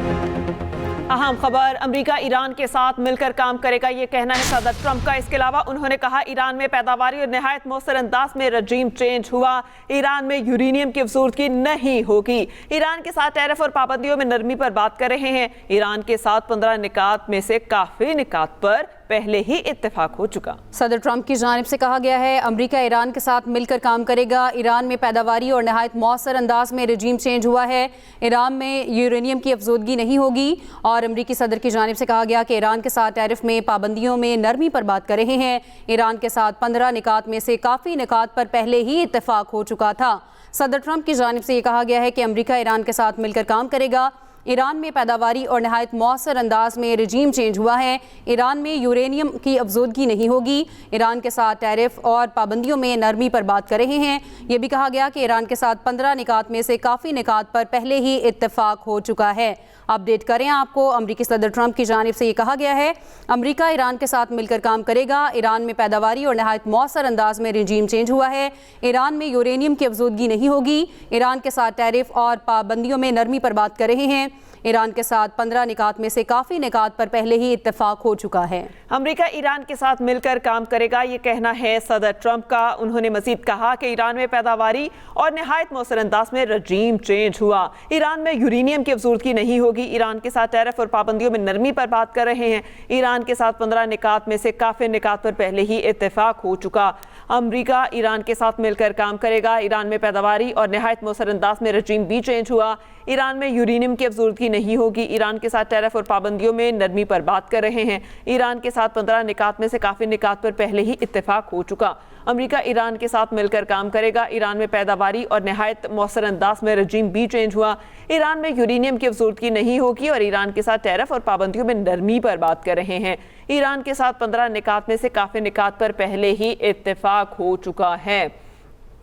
अहम खबर, America Iran के साथ मिलकर काम करेगा, ये कहना है सदर ट्रंप का। इसके अलावा उन्होंने कहा ईरान में पैदावारी और निहायत मौसर अंदाज में रजीम चेंज हुआ, ईरान में यूरेनियम की अफजूदगी नहीं होगी। ईरान के साथ टैरिफ और पाबंदियों में नरमी पर बात कर रहे हैं। ईरान के साथ 15 निकात में से काफी निकात पर पहले ही इत्तेफाक हो चुका। सदर ट्रंप की जानिब से कहा गया है अमेरिका ईरान के साथ मिलकर काम करेगा, ईरान में पैदावारी और निहायत मौसर अंदाज में रजीम चेंज हुआ है, ईरान में यूरेनियम की अफजूदगी नहीं होगी। और अमेरिकी सदर की जानिब से कहा गया कि ईरान के साथ टैरिफ में पाबंदियों में नरमी पर बात कर रहे हैं। ईरान के साथ 15 निकात में से काफ़ी निकात पर पहले ही इत्तेफाक हो चुका था। सदर ट्रंप की जानिब से ये कहा गया है कि अमेरिका ईरान के साथ मिलकर काम करेगा, ईरान में पैदावारी और निहायत मौसर अंदाज में रजीम चेंज हुआ है, ईरान में यूरेनियम की अफजूदगी नहीं होगी, ईरान के साथ टैरिफ और पाबंदियों में नरमी पर बात कर रहे हैं। ये भी कहा गया कि ईरान के साथ 15 निकात में से काफ़ी निकात पर पहले ही इत्तेफाक हो चुका है। अपडेट करें आपको, अमेरिकी सदर ट्रंप की जानिब से ये कहा गया है अमेरिका ईरान के साथ मिलकर काम करेगा, ईरान में पैदावारी और निहायत मौसर अंदाज में रजीम चेंज हुआ है, ईरान में यूरेनियम की अफजूदगी नहीं होगी, ईरान के साथ टैरिफ और पाबंदियों में नरमी पर बात कर रहे हैं, ईरान के साथ 15 निकात में से काफ़ी निकात पर पहले ही इत्तेफाक हो चुका है। अमेरिका ईरान के साथ मिलकर काम करेगा, ये कहना है सदर ट्रंप का। उन्होंने मजीद कहा कि ईरान में पैदावारी और निहायत मौसर अंदाज में रजीम चेंज हुआ, ईरान में यूरेनियम की अफजूदगी नहीं होगी, ईरान के साथ टैरिफ और पाबंदियों में नरमी पर बात कर रहे हैं, ईरान के साथ 15 निकात में से काफ़ी निकात पर पहले ही इत्तेफाक हो चुका। अमेरिका ईरान के साथ मिलकर काम करेगा, ईरान में पैदावारी और निहायत मौसर अंदाज में रजीम भी चेंज हुआ, ईरान में यूरेनियम की अफजूदगी नहीं होगी, ईरान के साथ टैरिफ और पाबंदियों में नरमी पर बात कर रहे हैं, ईरान के साथ 15 निकात में से काफ़ी निकात पर पहले ही इत्तेफाक हो चुका। अमेरिका ईरान के साथ मिलकर काम करेगा, ईरान में पैदावारी और निहायत मौसर अंदाज में रजीम भी चेंज हुआ, ईरान में यूरेनियम की अफजूदगी नहीं होगी और ईरान के साथ टैरिफ और पाबंदियों में नरमी पर बात कर रहे हैं, ईरान के साथ 15 निकात में से काफ़ी निकात पर पहले ही इत्तेफाक हो चुका है।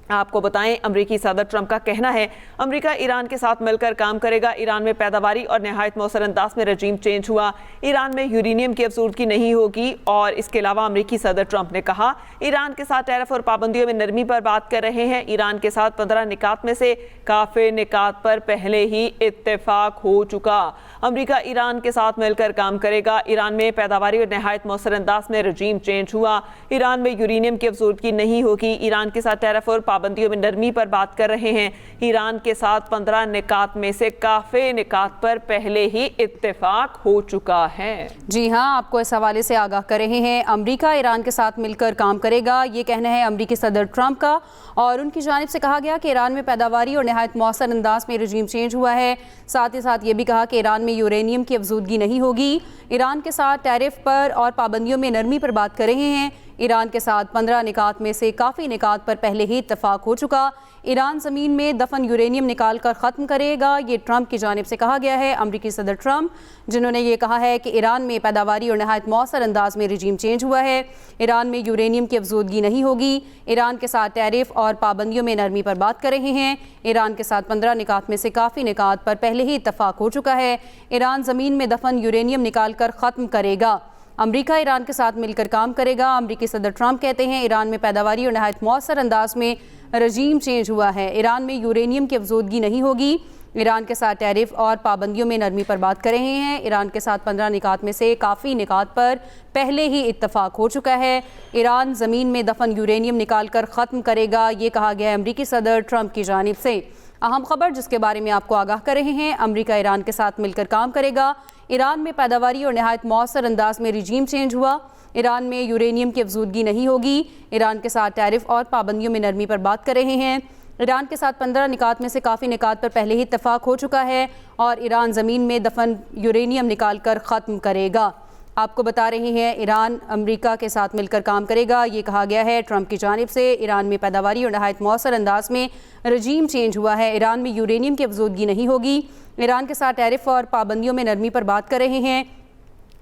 आपको बताएं, अमेरिकी सदर ट्रंप का कहना है अमेरिका ईरान के साथ मिलकर काम करेगा, ईरान में पैदावारी और निहायत मौसर अंदाज में रजीम चेंज हुआ, ईरान में यूरेनियम की अफजूदगी नहीं होगी। और इसके अलावा अमेरिकी सदर ट्रंप ने कहा ईरान के साथ टैरिफ और पाबंदियों में नरमी पर बात कर रहे हैं, ईरान के साथ 15 निकात में से काफ़ी निकात पर पहले ही इत्तेफाक हो चुका। अमेरिका ईरान के साथ मिलकर काम करेगा, ईरान में पैदावारी और निहायत मौसर अंदाज में रजीम चेंज हुआ, ईरान में यूरेनियम की अफजूदगी नहीं होगी, ईरान के साथ टैरिफ और पाबंदियों में नरमी पर बात कर रहे हैं, ईरान के साथ 15 निकात में से काफ़ी निकात पर पहले ही इत्तेफाक हो चुका है। जी हाँ, आपको इस हवाले से आगाह कर रहे हैं अमेरिका ईरान के साथ मिलकर काम करेगा, ये कहना है अमेरिकी सदर ट्रंप का। और उनकी जानिब से कहा गया कि ईरान में पैदावारी और निहायत मौसर अंदाज में रजीम चेंज हुआ है, साथ ही साथ ये भी कहा कि ईरान में यूरेनियम की अफजूदगी नहीं होगी, ईरान के साथ टैरिफ पर और पाबंदियों में नरमी पर बात कर रहे हैं, ईरान के साथ 15 निकात में से काफ़ी निकात पर पहले ही इत्तेफाक हो चुका, ईरान ज़मीन में दफन यूरेनियम निकाल कर ख़त्म करेगा, ये ट्रंप की जानिब से कहा गया है। अमेरिकी सदर ट्रंप जिन्होंने ये कहा है कि ईरान में पैदावारी और निहायत मौसर अंदाज में रजीम चेंज हुआ है, ईरान में यूरेनियम की अफजूदगी नहीं होगी, ईरान के साथ टैरिफ और पाबंदियों में नरमी पर बात कर रहे हैं, ईरान के साथ 15 निकात में से काफ़ी निकात पर पहले ही इत्तेफाक हो चुका है, ईरान ज़मीन में दफन यूरेनियम निकाल कर ख़त्म करेगा, अमेरिका ईरान के साथ मिलकर काम करेगा। अमेरिकी सदर ट्रंप कहते हैं ईरान में पैदावारी और निहायत मौसर अंदाज में रजीम चेंज हुआ है, ईरान में यूरेनियम की अफजूदगी नहीं होगी, ईरान के साथ टैरिफ और पाबंदियों में नरमी पर बात कर रहे हैं, ईरान के साथ 15 निकात में से काफ़ी निकात पर पहले ही इत्तेफाक हो चुका है, ईरान ज़मीन में दफन यूरेनियम निकाल कर ख़त्म करेगा, ये कहा गया है अमेरिकी सदर ट्रंप की जानिब से। अहम खबर जिसके बारे में आपको आगाह कर रहे हैं अमेरिका ईरान के साथ मिलकर काम करेगा, ईरान में पैदावारी और निहायत मौसर अंदाज में रजीम चेंज हुआ, ईरान में यूरेनियम की अफजूदगी नहीं होगी, ईरान के साथ टैरिफ और पाबंदियों में नरमी पर बात कर रहे हैं, ईरान के साथ 15 निकात में से काफ़ी निकात पर पहले ही इत्तेफाक हो चुका है और ईरान ज़मीन में दफन यूरेनियम निकाल कर ख़त्म करेगा। आपको बता रहे हैं ईरान अमेरिका के साथ मिलकर काम करेगा, ये कहा गया है ट्रंप की जानिब से। ईरान में पैदावारी और निहायत मौसर अंदाज में रजीम चेंज हुआ है, ईरान में यूरेनियम की अफजूदगी नहीं होगी, ईरान के साथ टैरिफ और पाबंदियों में नरमी पर बात कर रहे हैं,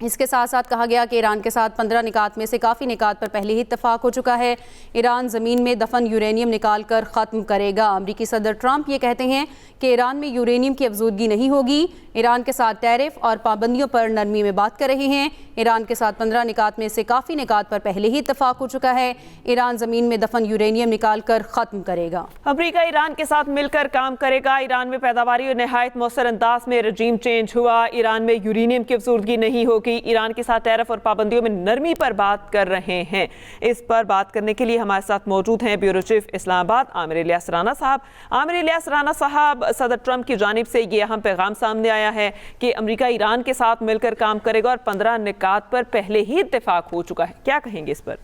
इसके साथ साथ कहा गया कि ईरान के साथ 15 निकात में से काफ़ी निकात पर पहले ही इत्तेफाक हो चुका है, ईरान ज़मीन में दफन यूरेनियम निकाल कर ख़त्म करेगा। अमेरिकी सदर ट्रंप ये कहते हैं कि ईरान में यूरेनियम की अफजूदगी नहीं होगी, ईरान के साथ टैरिफ और पाबंदियों पर नरमी में बात कर रहे हैं, ایران کے ساتھ 15 نکات میں سے کافی نکات پر پہلے ہی اتفاق ہو چکا ہے۔ ایران زمین میں دفن یورینیم نکال کر ختم کرے گا۔ امریکہ ایران کے ساتھ مل کر کام کرے گا۔ ایران میں پیداواری اور نہایت مؤثر انداز میں رجیم چینج ہوا۔ ایران میں یورینیم کی افزودگی نہیں ہوگی۔ ایران کے ساتھ ٹیرف اور پابندیوں میں نرمی پر بات کر رہے ہیں۔ اس پر بات کرنے کے لیے ہمارے ساتھ موجود ہیں بیورو چیف اسلام آباد عامر الیاس رانا صاحب۔ عامر الیاس رانا صاحب، صدر ٹرمپ کی جانب سے یہ اہم پیغام سامنے آیا ہے کہ امریکہ ایران کے ساتھ مل کر کام کرے گا اور 15 نکات پر پہلے ہی اتفاق ہو چکا ہے، کیا کہیں گے اس پر؟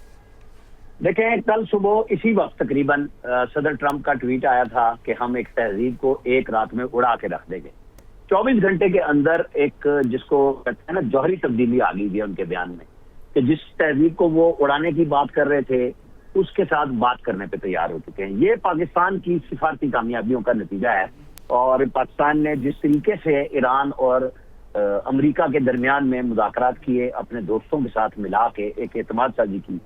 دیکھیں، کل صبح اسی وقت تقریباً صدر ٹرمپ کا ٹویٹ آیا تھا کہ ہم ایک تہذیب کو ایک رات میں اڑا کے رکھ دیں گے۔ 24 گھنٹے کے اندر ایک جس کو کہتے ہیں نا جوہری تبدیلی آ گئی ہے ان کے بیان میں، کہ جس تہذیب کو وہ اڑانے کی بات کر رہے تھے اس کے ساتھ بات کرنے پہ تیار ہو چکے ہیں۔ یہ پاکستان کی سفارتی کامیابیوں کا نتیجہ ہے، اور پاکستان نے جس طریقے سے ایران اور امریکہ کے درمیان میں مذاکرات کیے، اپنے دوستوں کے ساتھ ملا کے ایک اعتماد سازی کی،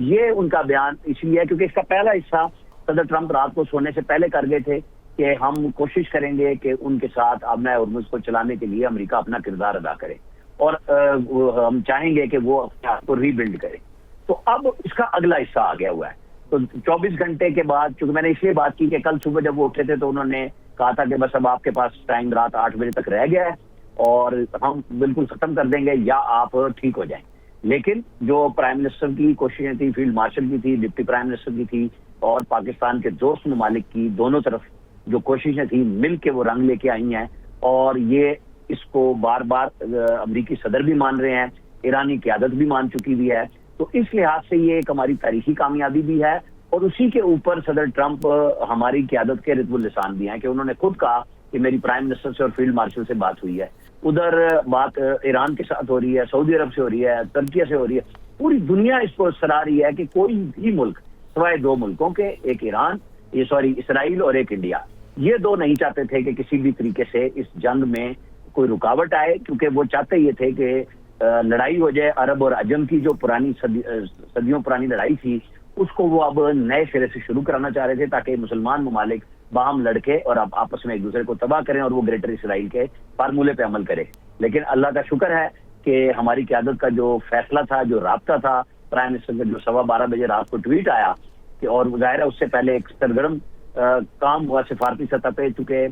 یہ ان کا بیان اس لیے ہے کیونکہ اس کا پہلا حصہ صدر ٹرمپ رات کو سونے سے پہلے کر گئے تھے کہ ہم کوشش کریں گے کہ ان کے ساتھ آبنہ ہرمز کو چلانے کے لیے امریکہ اپنا کردار ادا کرے، اور ہم چاہیں گے کہ وہ اپنے آپ کو ری بلڈ کرے۔ تو اب اس کا اگلا حصہ آ گیا ہوا ہے۔ تو 24 گھنٹے کے بعد، چونکہ میں نے اس لیے بات کی کہ کل صبح جب وہ اٹھے تھے تو انہوں نے کہا تھا کہ بس اب آپ کے پاس ٹائم رات 8 بجے تک رہ گیا ہے اور ہم بالکل ختم کر دیں گے یا آپ ٹھیک ہو جائیں۔ لیکن جو پرائم منسٹر کی کوششیں تھی، فیلڈ مارشل کی تھی، ڈپٹی پرائم منسٹر کی تھی، اور پاکستان کے دوست ممالک کی دونوں طرف جو کوششیں تھیں مل کے وہ رنگ لے کے آئی ہیں، اور یہ اس کو بار بار امریکی صدر بھی مان رہے ہیں، ایرانی قیادت بھی مان چکی ہوئی ہے۔ تو اس لحاظ سے یہ ایک ہماری تاریخی کامیابی بھی ہے، اور اسی کے اوپر صدر ٹرمپ ہماری قیادت کے رتب السان بھی ہیں کہ انہوں نے خود کہا کہ میری پرائم منسٹر سے اور فیلڈ مارشل سے بات ہوئی ہے۔ ادھر بات ایران کے ساتھ ہو رہی ہے، سعودی عرب سے ہو رہی ہے، ترکیہ سے ہو رہی ہے، پوری دنیا اس کو سراہ رہی ہے کہ کوئی بھی ملک سوائے 2 ملکوں کے، ایک اسرائیل اور ایک انڈیا، یہ 2 نہیں چاہتے تھے کہ کسی بھی طریقے سے اس جنگ میں کوئی رکاوٹ آئے، کیونکہ وہ چاہتے یہ تھے کہ لڑائی ہو جائے۔ عرب اور عجم کی جو پرانی صدیوں پرانی لڑائی تھی اس کو وہ اب نئے سرے سے شروع کرانا چاہ رہے تھے، تاکہ مسلمان ممالک باہم لڑکے اور اب آپس میں ایک دوسرے کو تباہ کریں اور وہ گریٹر اسرائیل کے فارمولے پہ عمل کرے۔ لیکن اللہ کا شکر ہے کہ ہماری قیادت کا جو فیصلہ تھا، جو رابطہ تھا، پرائم منسٹر کا جو 12:15 بجے رات کو ٹویٹ آیا کہ، اور ظاہر ہے اس سے پہلے ایک سرگرم کام ہوا سفارتی سطح پہ، چونکہ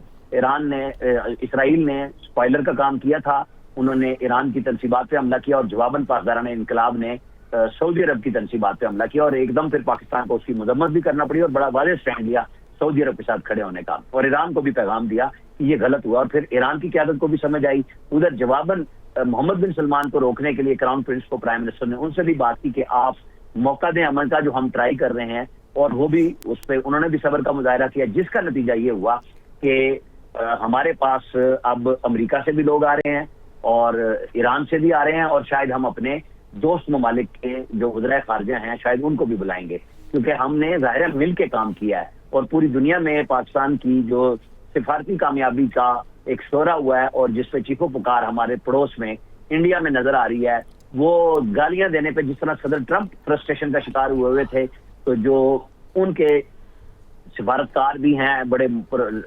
اسرائیل نے اسپوائلر کا کام کیا تھا، انہوں نے ایران کی تنصیبات پہ حملہ کیا، اور جواباً پاسداران انقلاب نے سعودی عرب کی تنصیبات پہ حملہ کیا، اور ایک دم پھر پاکستان کو اس کی مذمت بھی کرنا پڑی اور بڑا واضح اسٹینڈ لیا سعودی عرب کے ساتھ کھڑے ہونے کا، اور ایران کو بھی پیغام دیا کہ یہ غلط ہوا، اور پھر ایران کی قیادت کو بھی سمجھ آئی۔ ادھر جواباً محمد بن سلمان کو روکنے کے لیے کراؤن پرنس کو پرائم منسٹر نے ان سے بھی بات کی کہ آپ موقع دیں امن کا جو ہم ٹرائی کر رہے ہیں، اور وہ بھی اس پہ انہوں نے بھی صبر کا مظاہرہ کیا، جس کا نتیجہ یہ ہوا کہ ہمارے پاس اب امریکہ سے بھی لوگ آ رہے ہیں اور ایران سے بھی آ رہے ہیں، اور شاید ہم اپنے دوست ممالک کے جو وزرائے خارجہ ہیں شاید ان کو بھی بلائیں گے، کیونکہ ہم نے ظاہر مل کے کام کیا ہے، اور پوری دنیا میں پاکستان کی جو سفارتی کامیابی کا ایک شعرہ ہوا ہے، اور جس پہ چیخو پکار ہمارے پڑوس میں انڈیا میں نظر آ رہی ہے، وہ گالیاں دینے پہ جس طرح صدر ٹرمپ فرسٹریشن کا شکار ہوئے تھے، تو جو ان کے سفارتکار بھی ہیں، بڑے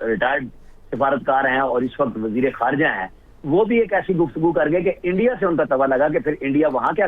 ریٹائرڈ سفارتکار ہیں اور اس وقت وزیر خارجہ ہیں، وہ بھی ایک ایسی گفتگو کر گئے کہ انڈیا سے ان کا توا لگا کہ پھر انڈیا وہاں کیا